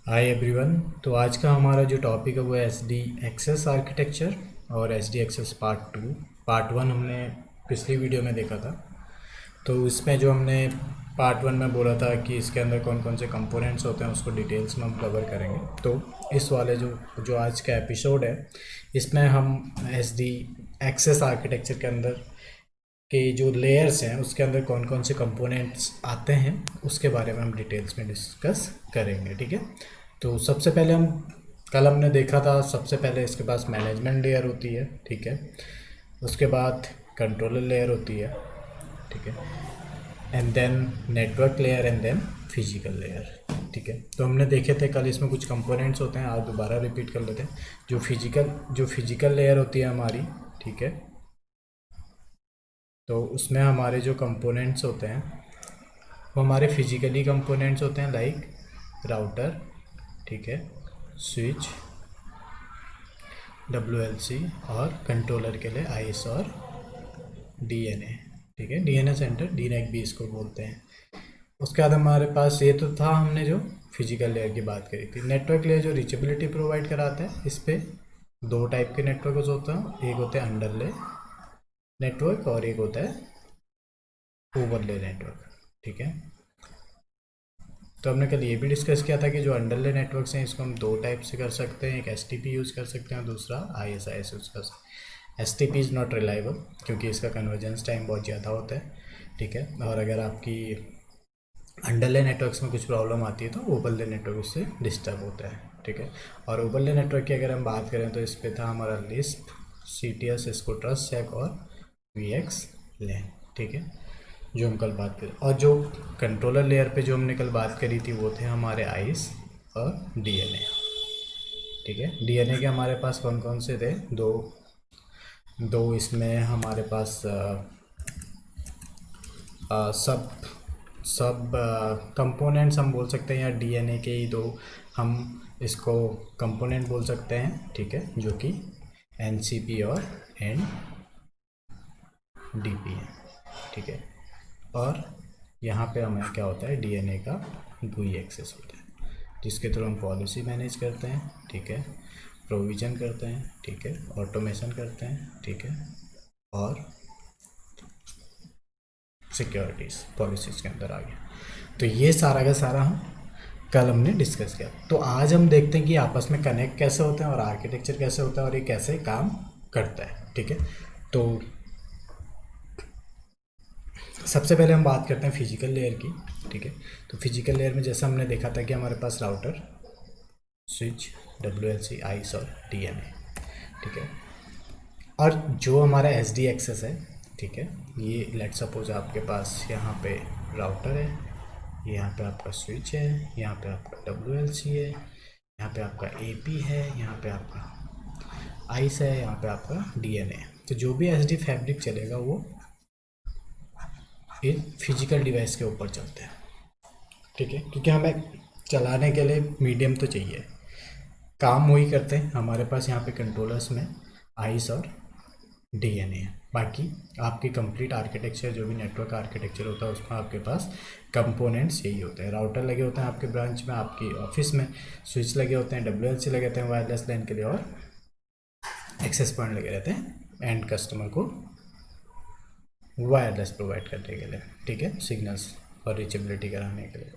Hi everyone. तो आज का हमारा जो टॉपिक है वो है एस डी एक्सेस आर्किटेक्चर और एस डी एक्सेस पार्ट 1 हमने पिछली वीडियो में देखा था। तो इसमें जो हमने पार्ट 1 में बोला था कि इसके अंदर कौन कौन से कंपोनेंट्स होते हैं उसको डिटेल्स में हम कवर करेंगे। तो इस वाले जो आज का एपिसोड है इसमें हम एस डी एक्सेस आर्किटेक्चर के अंदर के जो लेयर्स हैं उसके अंदर कौन कौन से कंपोनेंट्स आते हैं उसके बारे में हम डिटेल्स में डिस्कस करेंगे। ठीक है। तो सबसे पहले कल हमने देखा था, सबसे पहले इसके पास मैनेजमेंट लेयर होती है। ठीक है। उसके बाद कंट्रोलर लेयर होती है। ठीक है। And then network layer and then physical layer. ठीक है। तो हमने देखे थे कल इसमें कुछ कंपोनेंट्स होते हैं, आज दोबारा रिपीट कर लेते हैं। जो फिजिकल लेयर होती है हमारी, ठीक है, तो उसमें हमारे जो कंपोनेंट्स होते हैं वो हमारे फिजिकली कंपोनेंट्स होते हैं, लाइक राउटर, ठीक है, स्विच, WLC और कंट्रोलर के लिए आईएस और DNA। ठीक है, DNA सेंटर, डीनैक भी इसको बोलते हैं। उसके बाद हमारे पास ये तो था, हमने जो फिजिकल लेयर की बात करी थी। नेटवर्क लेयर जो रीचेबिलिटी प्रोवाइड कराता है, इस पर दो टाइप के नेटवर्क होते हैं, एक होते हैं अंडरले नेटवर्क और एक होता है ओवरले नेटवर्क। ठीक है। तो हमने कल ये भी डिस्कस किया था कि जो अंडरले नेटवर्क्स हैं इसको हम दो टाइप से कर सकते हैं, एक STP यूज़ कर सकते हैं, दूसरा ISIS यूज़ कर सकते हैं। STP इज़ नॉट रिलायबल क्योंकि इसका कन्वर्जेंस टाइम बहुत ज़्यादा होता है। ठीक है। और अगर आपकी अंडरले नेटवर्क्स में कुछ प्रॉब्लम आती है तो ओवरले नेटवर्क उससे डिस्टर्ब होता है। ठीक है। और ओवरले नेटवर्क की अगर हम बात करें तो इस पर था हमारा लिस्प, CTS, सिस्को ट्रस्टसेक और VXLAN। ठीक है, जो हम कल बात करें। और जो कंट्रोलर लेयर पे जो हमने कल बात करी थी वो थे हमारे आइस और DNA। ठीक है। DNA के हमारे पास कौन कौन से थे? दो इसमें हमारे पास सब सब कंपोनेंट्स हम बोल सकते हैं, या DNA के ही दो हम इसको कंपोनेंट बोल सकते हैं। ठीक है, जो कि NCP और NDP है। ठीक है। और यहाँ पे हमें क्या होता है, DNA का GUI एक्सेस होता है जिसके थ्रू हम पॉलिसी मैनेज करते हैं। ठीक है, प्रोविज़न करते हैं, ठीक है, ऑटोमेशन करते हैं, ठीक है, और सिक्योरिटीज़ पॉलिसीज़ के अंदर आ गया। तो ये सारा का सारा हम कल हमने डिस्कस किया। तो आज हम देखते हैं कि आपस में कनेक्ट कैसे होते हैं और आर्किटेक्चर कैसे होता है और ये कैसे काम करता है। ठीक है। तो सबसे पहले हम बात करते हैं फिजिकल लेयर की। ठीक है। तो फिजिकल लेयर में जैसा हमने देखा था कि हमारे पास राउटर, स्विच, WLC, आइस और DNA। ठीक है। और जो हमारा SD एक्सेस है, ठीक है, ये लेट सपोज आपके पास यहाँ पे राउटर है, यहाँ पे आपका स्विच है, यहाँ पे आपका WLC है, यहाँ पे आपका AP है, यहाँ पे आपका आइस है, यहाँ पे आपका DNA है। तो जो भी SD फैब्रिक चलेगा वो इन फिजिकल डिवाइस के ऊपर चलते हैं। ठीक है, क्योंकि हमें चलाने के लिए मीडियम तो चाहिए, काम वही करते हैं। हमारे पास यहाँ पे कंट्रोलर्स में आइस और DNA है। बाकी आपकी कंप्लीट आर्किटेक्चर, जो भी नेटवर्क आर्किटेक्चर होता है उसमें आपके पास कंपोनेंट्स यही होते हैं। राउटर लगे होते हैं आपके ब्रांच में, आपकी ऑफिस में स्विच लगे होते हैं, WLC लगे होते हैं वायरलेस लैन के लिए, और एक्सेस पॉइंट लगे रहते हैं एंड कस्टमर को वायरलेस प्रोवाइड करने के लिए। ठीक है, सिग्नल्स और रीचेबिलिटी कराने के लिए।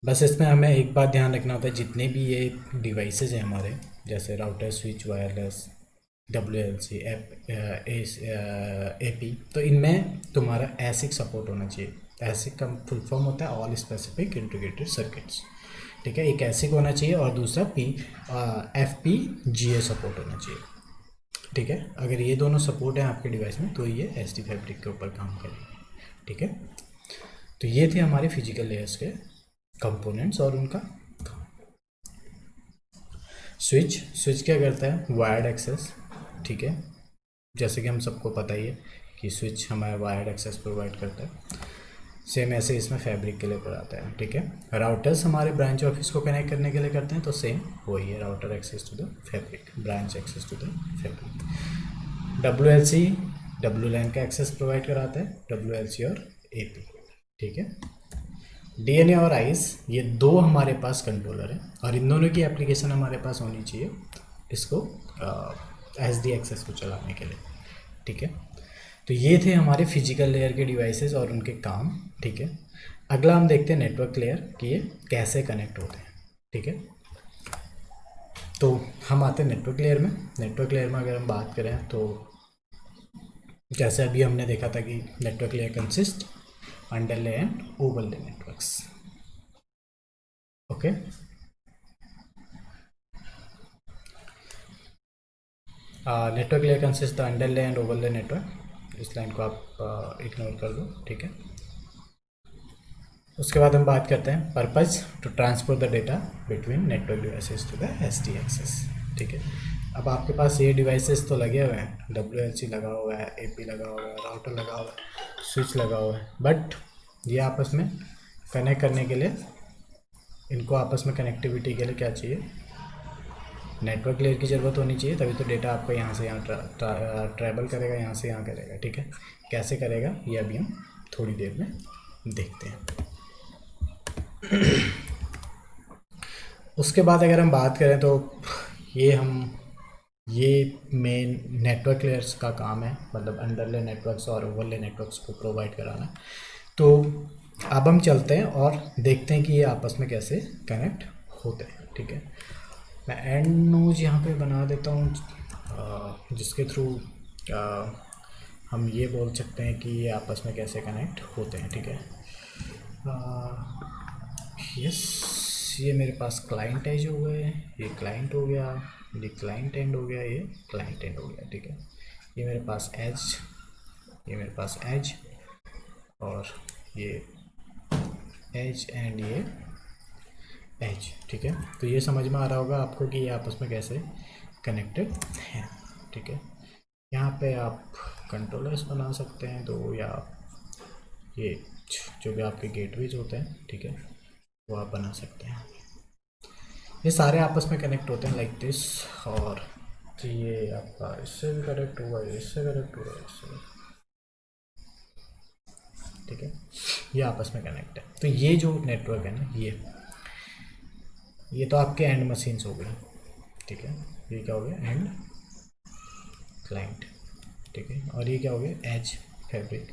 बस इसमें हमें एक बात ध्यान रखना होता है, जितने भी ये डिवाइसेज हैं हमारे, जैसे router, switch, wireless, WLC, AP, तो इनमें तुम्हारा ASIC सपोर्ट होना चाहिए। ASIC का फुल फॉर्म होता है ऑल स्पेसिफिक इंटीग्रेटेड सर्किट्स। ठीक है, एक ASIC होना चाहिए और दूसरा FPGA सपोर्ट होना चाहिए। ठीक है, अगर ये दोनों सपोर्ट है आपके डिवाइस में तो ये SD फैब्रिक के ऊपर काम करेंगे। ठीक है। तो ये थे हमारे फिजिकल लेयर्स के कंपोनेंट्स और उनका स्विच क्या करता है, वायर्ड एक्सेस। ठीक है, जैसे कि हम सबको पता ही है कि स्विच हमारा वायर्ड एक्सेस प्रोवाइड करता है। सेम ऐसे इसमें फैब्रिक के लिए कराता है। ठीक है, राउटर्स हमारे ब्रांच ऑफिस को कनेक्ट करने के लिए करते हैं, तो सेम वही है, router access to the fabric, branch access to the fabric. WLC WLAN का एक्सेस प्रोवाइड कराता है, WLC और AP। ठीक है, डीएनए और आइस ये दो हमारे पास कंट्रोलर हैं और इन दोनों की एप्लीकेशन हमारे पास होनी चाहिए इसको एसडी एक्सेस को चलाने के लिए, ठीक है। तो ये थे हमारे फिजिकल लेयर के डिवाइसेस और उनके काम, ठीक है। अगला हम देखते हैं नेटवर्क लेयर कि ये कैसे कनेक्ट होते हैं, ठीक है। तो हम आते हैं नेटवर्क लेयर में। नेटवर्क लेयर में अगर हम बात करें तो जैसे अभी हमने देखा था कि network layer consist अंडरले and overlay networks, okay. Network layer consist the अंडरले and overlay network, इस लाइन को आप इग्नोर कर दो, ठीक है। उसके बाद हम बात करते हैं purpose to transfer the data between network devices to the SD access, ठीक है। अब आपके पास ये डिवाइसेस तो लगे हुए हैं, WLC लगा हुआ है, AP लगा हुआ है, राउटर लगा हुआ है, स्विच लगा हुआ है, बट ये आपस में कनेक्ट करने के लिए, इनको आपस में कनेक्टिविटी के लिए क्या चाहिए, नेटवर्क लेयर की ज़रूरत होनी चाहिए, तभी तो डेटा आपका यहाँ से यहाँ ट्रैवल करेगा, यहाँ से यहाँ करेगा, ठीक है। कैसे करेगा ये अभी हम थोड़ी देर में देखते हैं। उसके बाद अगर हम बात करें तो ये मेन नेटवर्क लेयर्स का काम है, मतलब अंडरले नेटवर्क्स और ओवरले नेटवर्क्स को प्रोवाइड कराना। तो अब हम चलते हैं और देखते हैं कि ये आपस में कैसे कनेक्ट होते हैं, ठीक है। मैं एंड नोज यहाँ पे बना देता हूँ जिसके थ्रू हम ये बोल सकते हैं कि ये आपस में कैसे कनेक्ट होते हैं, ठीक है। यस, ये मेरे पास क्लाइंट एज हो गए, ये क्लाइंट हो गया, ये क्लाइंट एंड हो गया, ये क्लाइंट एंड हो गया, ठीक है। ये मेरे पास एज, ये मेरे पास एज, और ये एज एंड ये एज, ठीक है। तो ये समझ में आ रहा होगा आपको कि ये आपस में कैसे कनेक्टेड हैं, ठीक है। यहाँ पे आप कंट्रोलर्स बना सकते हैं, तो या ये जो भी आपके गेटवेज होते हैं, ठीक है, वो आप बना सकते हैं। ये सारे आपस में कनेक्ट होते हैं लाइक दिस, और तो ये आपका इससे भी कनेक्ट हुआ, इससे कनेक्ट हुआ, इससे, ठीक है। ये आपस में कनेक्ट है। तो ये जो नेटवर्क है ना, ये तो आपके एंड मशीन्स हो गई, ठीक है। ये क्या हो गया, एंड क्लाइंट, ठीक है। और ये क्या हो गया, एज फैब्रिक,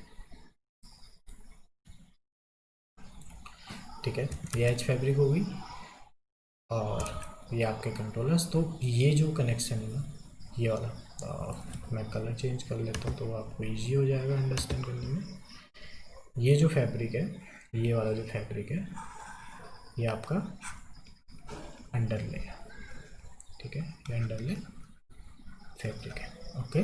ठीक है। ये एज फैब्रिक हो गई और ये आपके कंट्रोलर्स। तो ये जो कनेक्शन है ना, ये वाला, मैं कलर चेंज कर लेता हूँ तो आपको इजी हो जाएगा अंडरस्टैंड करने में। ये जो फैब्रिक है, ये वाला जो फैब्रिक है, ये आपका अंडरले है, ठीक है। ये अंडरले फैब्रिक है, ओके।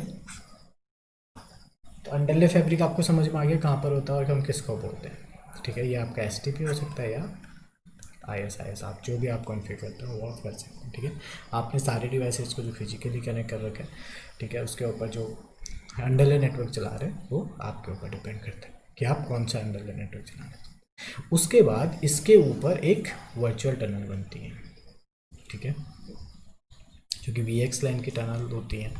तो अंडरले फैब्रिक आपको समझ में आ गया कहाँ पर होता है और हम किसको बोलते हैं, ठीक है। ये आपका STP हो सकता है या IS, आप जो भी आप कॉन्फ़िगर करते हो वो आप कर सकते हैं, ठीक है। आपने सारे डिवाइसेस को जो फिजिकली कनेक्ट कर रखे हैं, ठीक है, उसके ऊपर जो अंडरले नेटवर्क चला रहे हैं वो आपके ऊपर डिपेंड करता है कि आप कौन सा अंडरले नेटवर्क चला रहे हैं। उसके बाद इसके ऊपर एक वर्चुअल टनल बनती है, ठीक है, जो कि VX लाइन की टनल होती है,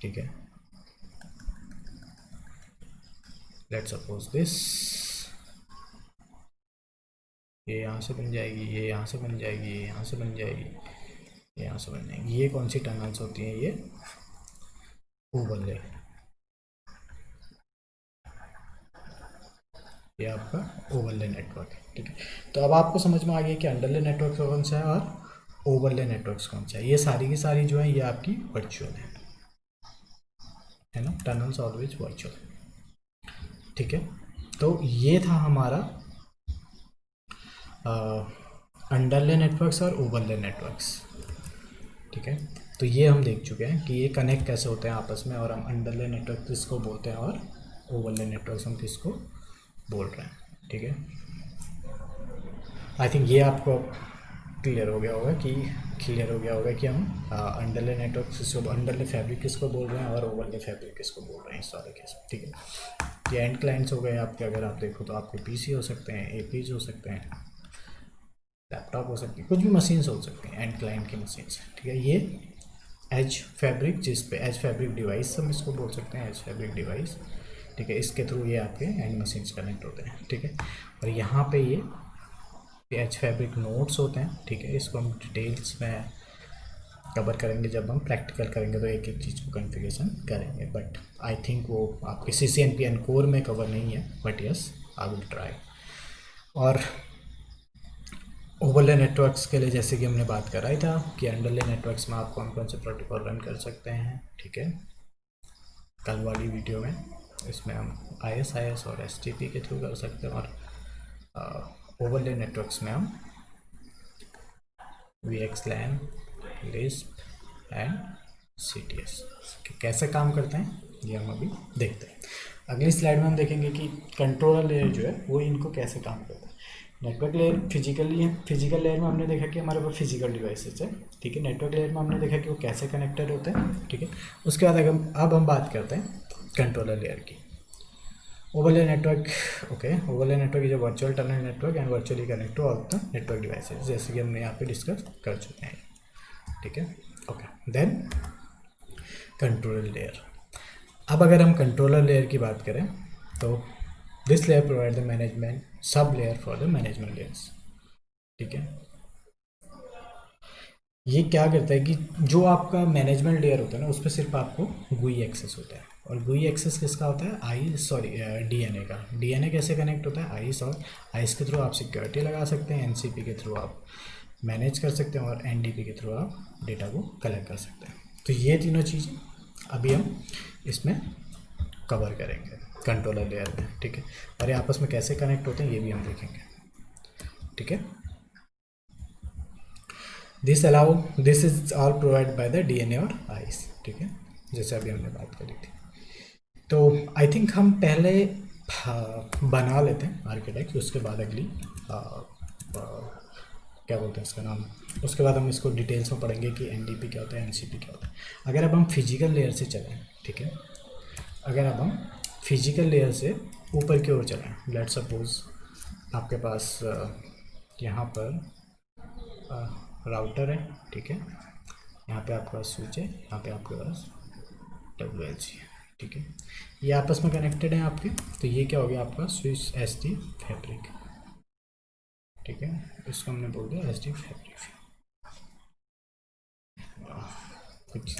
ठीक है। लेट्स सपोज दिस, ये यहाँ से बन जाएगी, ये यहाँ से बन जाएगी, ये यहाँ से बन जाएगी, ये यहाँ से बन जाएगी। ये कौन सी टनल्स होती हैं, ये ओवरले, ये आपका ओवरले नेटवर्क है, ठीक है। तो अब आपको समझ में आ गया कि अंडरले नेटवर्क कौन सा है और ओवरले नेटवर्क्स कौन सा है। ये सारी की सारी जो है ये आपकी वर्चुअल है ना, टनल्स ऑलवेज वर्चुअल, ठीक है। तो ये था हमारा अंडरले नेटवर्क्स और ओवरले नेटवर्क्स, ठीक है। तो ये हम देख चुके हैं कि ये कनेक्ट कैसे होते हैं आपस में, और हम अंडरले नेटवर्क किसको बोलते हैं और ओवरले नेटवर्क्स हम किसको बोल रहे हैं, ठीक है। आई थिंक ये आपको क्लियर हो गया होगा कि हम अंडरले नेटवर्क किसको, अंडरले फैब्रिक किसको बोल रहे हैं और ओवरले फैब्रिक किसको बोल रहे हैं इस सारे केस में, ठीक है। ये एंड क्लाइंट्स हो गए आपके, अगर आप देखो तो आपके PC हो सकते हैं, APs हो सकते हैं, लैपटॉप हो सकती है, कुछ भी मशीन्स हो सकती हैं, एंड क्लाइंट की मशीन्स, ठीक है। ये एज फैब्रिक, जिस पे एज फैब्रिक डिवाइस हम इसको बोल सकते हैं, एज फैब्रिक डिवाइस, ठीक है, इसके थ्रू ये आपके एंड मशीन कनेक्ट होते हैं, ठीक है। और यहाँ पे ये एच फैब्रिक नोड्स होते हैं, ठीक है। इसको हम डिटेल्स में कवर करेंगे जब हम प्रैक्टिकल करेंगे, तो एक एक चीज़ को कॉन्फ़िगरेशन करेंगे, बट आई थिंक वो आपके CCNP कोर में कवर नहीं है, but yes I will try. और ओवरले नेटवर्क्स के लिए जैसे कि हमने बात कराई था कि अंडरले नेटवर्क्स में आप कौन कौन से प्रोटोकॉल रन कर सकते हैं, ठीक है, कल वाली वीडियो में। इसमें हम IS और STP के थ्रू कर सकते हैं, और ओवरले नेटवर्क्स में हम VXLAN, लिस्प एंड CTS कैसे काम करते हैं ये हम अभी देखते हैं। अगली स्लाइड में हम देखेंगे कि कंट्रोलर लेयर जो है वो इनको कैसे काम करता है। नेटवर्क लेयर फिजिकल लेयर में हमने देखा कि हमारे पास फिजिकल डिवाइसेस है, ठीक है। नेटवर्क लेयर में हमने देखा कि वो कैसे कनेक्टेड होते हैं, ठीक है। उसके बाद अब हम बात करते हैं कंट्रोलर लेयर की। Overlay network, okay, overlay network is a virtual tunnel network and virtually connect to all the network devices, जैसे कि हमने यहाँ पे डिस्कस कर चुके हैं, ठीक है, ओके। Then controller layer. अब अगर हम कंट्रोलर लेयर की बात करें तो this layer provide the management sub layer for the management layers, ठीक है। ये क्या करता है कि जो आपका मैनेजमेंट लेयर होता है ना, उस पर सिर्फ आपको GUI एक्सेस होता है, और GUI एक्सेस किसका होता है, DNA का। DNA कैसे कनेक्ट होता है, आइस, और आइस के थ्रू आप सिक्योरिटी लगा सकते हैं, NCP के थ्रू आप मैनेज कर सकते हैं, और NDP के थ्रू आप डेटा को कलेक्ट कर सकते हैं। तो ये तीनों चीज़ें अभी हम इसमें कवर करेंगे कंट्रोलर लेयर में, ठीक है। और ये आपस में कैसे कनेक्ट होते हैं ये भी हम देखेंगे, ठीक है। This is all provide by the DNA और आइस, ठीक है, जैसे अभी हमने बात करी थी। तो आई थिंक हम पहले बना लेते हैं आर्किटेक्ट, उसके बाद अगली क्या बोलते हैं इसका नाम, उसके बाद हम इसको डिटेल्स में पढ़ेंगे कि NDP क्या होता है, NCP क्या होता है। अगर अब हम फिजिकल लेयर से चलें, ठीक है, अगर अब हम फिजिकल लेयर से ऊपर की ओर चलें, लेट्स सपोज आपके पास यहाँ पर राउटर है, ठीक है, यहाँ पे आपके पास स्विच है, यहाँ पे आपके पास WLC है, ठीक है, ये आपस में कनेक्टेड हैं आपके। तो ये क्या हो गया आपका स्विच SD फैब्रिक, ठीक है, इसको हमने बोल दिया SD फैब्रिक। कुछ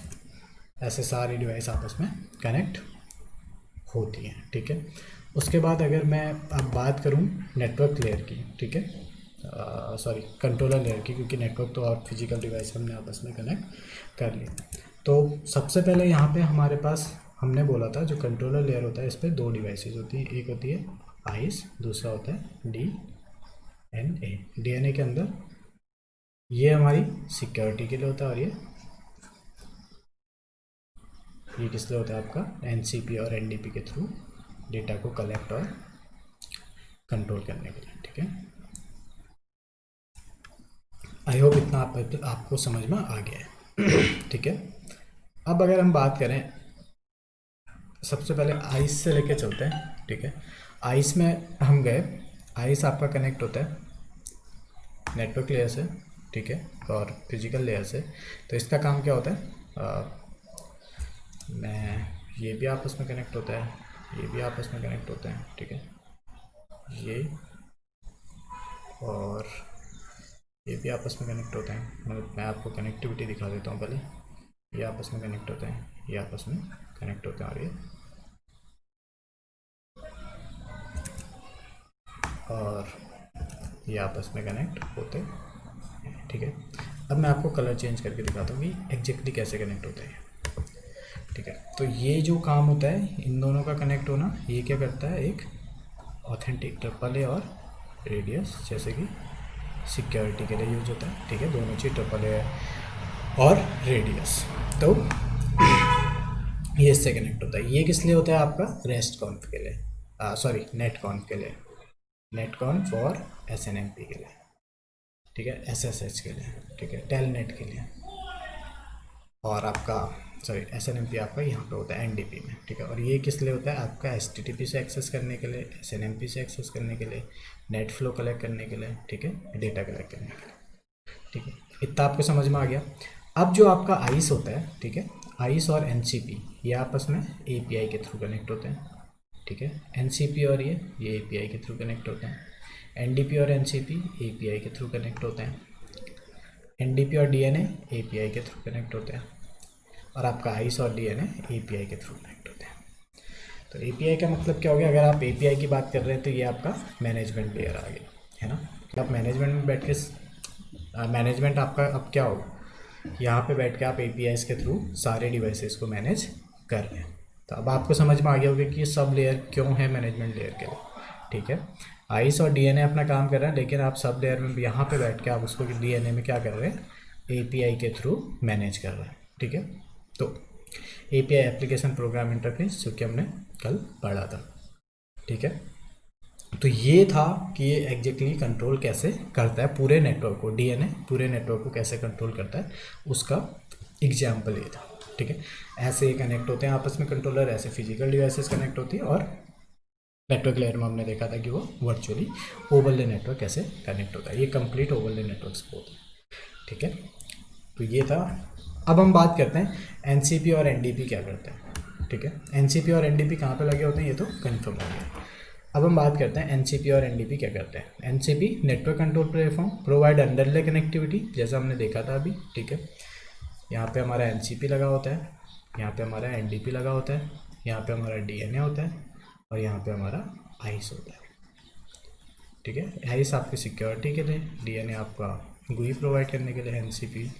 ऐसे सारी डिवाइस आपस में कनेक्ट होती हैं, ठीक है। उसके बाद अगर मैं अब बात करूं नेटवर्क लेयर की, ठीक है, सॉरी कंट्रोलर लेयर की, क्योंकि नेटवर्क तो और फिजिकल डिवाइस हमने आपस में कनेक्ट कर लिया। तो सबसे पहले यहाँ पे हमारे पास हमने बोला था जो कंट्रोलर लेयर होता है इस पर दो डिवाइसेस होती हैं, एक होती है आइस, दूसरा होता है DNA। DNA के अंदर ये हमारी सिक्योरिटी के लिए होता है, और ये किस लिए होता है आपका NCP और NDP के थ्रू डेटा को कलेक्ट और कंट्रोल करने के लिए, ठीक है। आई होप इतना आपको समझ में आ गया है, ठीक है। अब अगर हम बात करें, सबसे पहले आइस से लेके चलते हैं, ठीक है। आइस में हम गए, आइस आपका कनेक्ट होता है नेटवर्क लेयर से, ठीक है, और फिजिकल लेयर से। तो इसका काम क्या होता है, ये भी आपस में कनेक्ट होता है, ये भी आपस में कनेक्ट होते हैं, ठीक है, ये और ये भी आपस में कनेक्ट होते हैं। मैं आपको कनेक्टिविटी दिखा देता हूँ पहले। ये आपस में कनेक्ट होते हैं, ये आपस में कनेक्ट होते हैं, और ये आपस में कनेक्ट होते हैं, ठीक है। अब मैं आपको कलर चेंज करके दिखाता हूँ कि एग्जैक्टली कैसे कनेक्ट होता है, ठीक है। तो ये जो काम होता है इन दोनों का कनेक्ट होना, ये क्या करता है, एक ऑथेंटिक ट्रिपल ए और रेडियस, जैसे कि सिक्योरिटी के लिए यूज होता है, ठीक है, दोनों चीज़ ट्रिपल ए और रेडियस। तो ये इससे कनेक्ट होता है। ये किस लिए होता है आपका रेस्ट कॉन्फ के लिए, सॉरी नेट कॉन्फ के लिए, नेट कॉन्फ और SNMP के लिए, ठीक है, SSH के लिए, ठीक है, टेलनेट के लिए, और आपका सॉरी SNMP आपका यहाँ पे होता है NDP में, ठीक है। और ये किस लिए होता है आपका HTTP से एक्सेस करने के लिए, SNMP से एक्सेस करने के लिए, नेट फ्लो कलेक्ट करने के लिए, ठीक है, डेटा कलेक्ट करने के लिए, ठीक है। इतना आपको समझ में आ गया। अब जो आपका आइस होता है, ठीक है, आइस और NCP ये आपस में API के थ्रू कनेक्ट होते हैं, ठीक है। एनसीपी और ये एपीआई के थ्रू कनेक्ट होते हैं। एनडीपी और एनसीपी एपीआई के थ्रू कनेक्ट होते हैं। एनडीपी और डीएनए एपीआई के थ्रू कनेक्ट होते हैं। और आपका आइस और डीएनए एपीआई के थ्रू कनेक्ट होते हैं। तो एपीआई का मतलब क्या हो गया? अगर आप एपीआई की बात कर रहे हैं तो ये आपका मैनेजमेंट लेयर आ गया, है ना। तो आप मैनेजमेंट में बैठ के मैनेजमेंट आपका अब क्या होगा? यहाँ पे बैठ के आप एपीआईज के थ्रू सारे डिवाइसेस को मैनेज कर रहे हैं। तो अब आपको समझ में आ गया होगा कि ये सब लेयर क्यों है मैनेजमेंट लेयर के लिए, ठीक है। आइस और डीएनए अपना काम कर रहे हैं, लेकिन आप सब लेयर में यहाँ पे बैठ के आप उसको डीएनए में क्या कर रहे हैं? एपीआई के थ्रू मैनेज कर रहे हैं, ठीक है। तो एपीआई एप्लीकेशन प्रोग्राम इंटरफेस, जो कि हमने कल पढ़ा था, ठीक है। तो ये था कि ये एग्जैक्टली कंट्रोल कैसे करता है पूरे नेटवर्क को, डीएनए पूरे नेटवर्क को कैसे कंट्रोल करता है, उसका एग्जाम्पल ये था, ठीक है। ऐसे कनेक्ट होते हैं आपस में कंट्रोलर, ऐसे फिजिकल डिवाइसेस कनेक्ट होती है। और नेटवर्क लेयर में हमने देखा था कि वो वर्चुअली ओवरले नेटवर्क कैसे कनेक्ट होता है। ये कंप्लीट ओवरले नेटवर्क सपोर्ट है, ठीक है। तो ये था। अब हम बात करते हैं एनसीपी और एनडीपी क्या करते हैं, ठीक है। एनसीपी और एनडीपी कहाँ पे लगे होते हैं, ये तो कंफर्म हो गया। अब हम बात करते हैं एनसीपी और एनडीपी क्या करते हैं। NCP network control platform provide अंडरले connectivity, जैसा हमने देखा था अभी, ठीक है। यहाँ पे हमारा एनसीपी लगा होता है, यहाँ पे हमारा एनडीपी लगा होता है, यहाँ पे हमारा डीएनए होता है, और यहाँ पे हमारा आइस होता है, ठीक है। आइस आपकी सिक्योरिटी के लिए, डीएनए आपका गुई प्रोवाइड करने के लिए, एनसीपी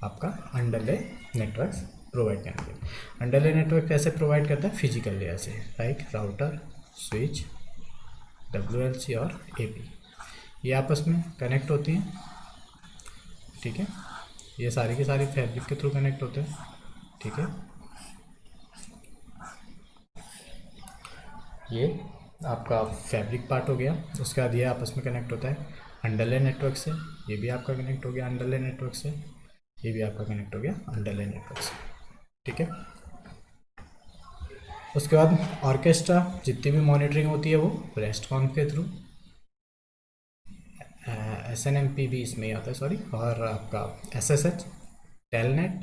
आपका अंडरले नेटवर्क प्रोवाइड करने के लिए। अंडरले नेटवर्क कैसे प्रोवाइड करता है? फिजिकल लेयर से, लाइक राउटर, स्विच, WLC और AP, ये आपस में कनेक्ट होती हैं, ठीक है। ये सारी की सारी फैब्रिक के थ्रू कनेक्ट होते हैं, ठीक है। ये आपका फैब्रिक पार्ट हो गया। उसके बाद ये आपस में कनेक्ट होता है अंडरले नेटवर्क से, ये भी आपका कनेक्ट हो गया अंडरले नेटवर्क से, ये भी आपका कनेक्ट हो गया अंडरले नेटवर्क से, ठीक है। उसके बाद ऑर्केस्ट्रा, जितनी भी मॉनिटरिंग होती है वो रेस्ट कॉन्फ के थ्रू, SNMP भी इसमें ही आता है, सॉरी, और आपका SSH, टेलनेट,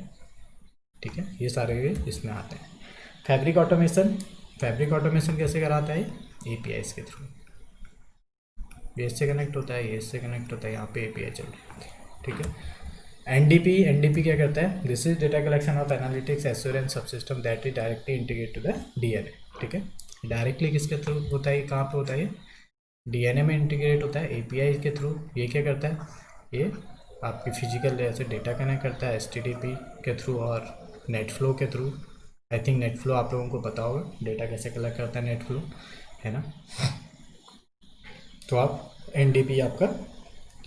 ठीक है, ये सारे इसमें आते हैं। फैब्रिक ऑटोमेशन कैसे कराता है? APIs के थ्रू। ये इससे कनेक्ट होता है, ये इससे कनेक्ट होता है, यहाँ पे API चल रही है, ठीक है। एनडीपी क्या करता है? This is data collection of analytics assurance subsystem that is directly integrate to the DNA, ठीक है। डायरेक्टली किसके थ्रू होता है? कहाँ पे होता है? डीएनए में इंटीग्रेट होता है एपीआई के थ्रू। ये क्या करता है? ये आपकी फिजिकल लेयर से डेटा कनेक्ट करता है एचटीटीपी के थ्रू और नेट फ्लो के through. I think net flow आप लोगों को पता होगा, डेटा कैसे कलेक्ट करता है नेट फ्लो, है ना। तो आप एनडीपी आपका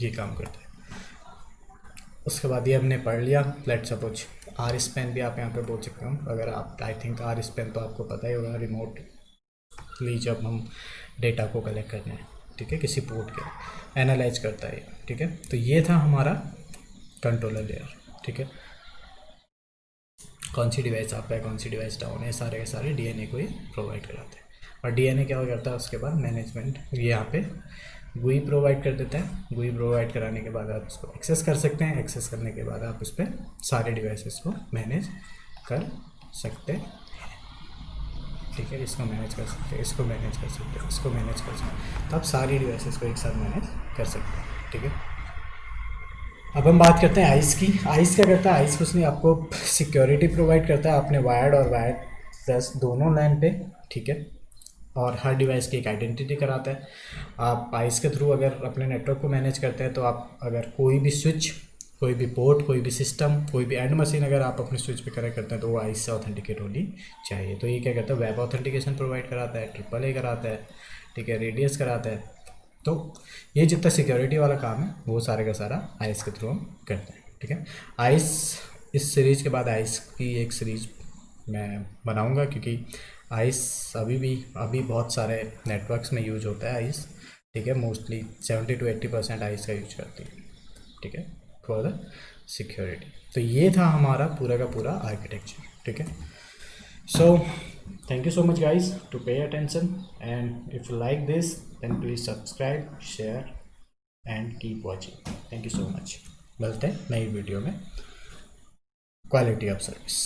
ये काम करता है। उसके बाद ये हमने पढ़ लिया। लेट सपोज आर स्पेन भी आप यहाँ पे बोल सकते हो। अगर आप, आई थिंक आर स्पेन तो आपको पता ही होगा, रिमोटली जब हम डेटा को कलेक्ट करते हैं, ठीक है, किसी पोर्ट के एनालाइज करता है, ठीक है। तो ये था हमारा कंट्रोलर लेयर, ठीक है। कौन सी डिवाइस अप है, कौन सी डिवाइस डाउन है, सारे के सारे डीएनए को ये प्रोवाइड कराते हैं। और डीएनए क्या करता है उसके बाद? मैनेजमेंट यहाँ पे गुई प्रोवाइड कर देता है। गुई प्रोवाइड कराने के बाद आप इसको एक्सेस कर सकते हैं। एक्सेस करने के बाद आप इस पर सारे डिवाइसेस को मैनेज कर सकते हैं, ठीक है। इसको मैनेज कर सकते हैं, इसको मैनेज कर सकते हैं, इसको मैनेज कर सकते हैं। तो आप सारी डिवाइसेस को एक साथ मैनेज कर सकते हैं, ठीक है। अब हम बात करते हैं आइस की। आइस क्या करता है? आइस कुछ नहीं, आपको सिक्योरिटी प्रोवाइड करता है अपने वायर्ड और वायरलेस दोनों लाइन पे, ठीक है। और हर डिवाइस की एक आइडेंटिटी कराता है। आप आइस के थ्रू अगर अपने नेटवर्क को मैनेज करते हैं तो आप अगर कोई भी स्विच, कोई भी पोर्ट, कोई भी सिस्टम, कोई भी एंड मशीन अगर आप अपने स्विच पे कनेक्ट करते हैं तो वो आइस से ऑथेंटिकेट होनी चाहिए। तो ये क्या करता है? वेब ऑथेंटिकेशन प्रोवाइड कराता है, AAA कराता है, ठीक है, रेडियस कराता है। तो ये जितना सिक्योरिटी वाला काम है वो सारे का सारा आइस के थ्रू हम करते हैं, ठीक है। आइस, इस सीरीज़ के बाद आइस की एक सीरीज़ मैं बनाऊंगा, क्योंकि आइस अभी बहुत सारे नेटवर्क्स में यूज होता है आइस, ठीक है। मोस्टली 70 to 80% आइस का यूज करती है, ठीक है, फॉर द सिक्योरिटी। तो ये था हमारा पूरा का पूरा आर्किटेक्चर, ठीक है। सो thank you so much guys to pay attention, and if you like this then please subscribe, share and keep watching. Thank you so much. मिलते हैं नई वीडियो में, क्वालिटी ऑफ सर्विस।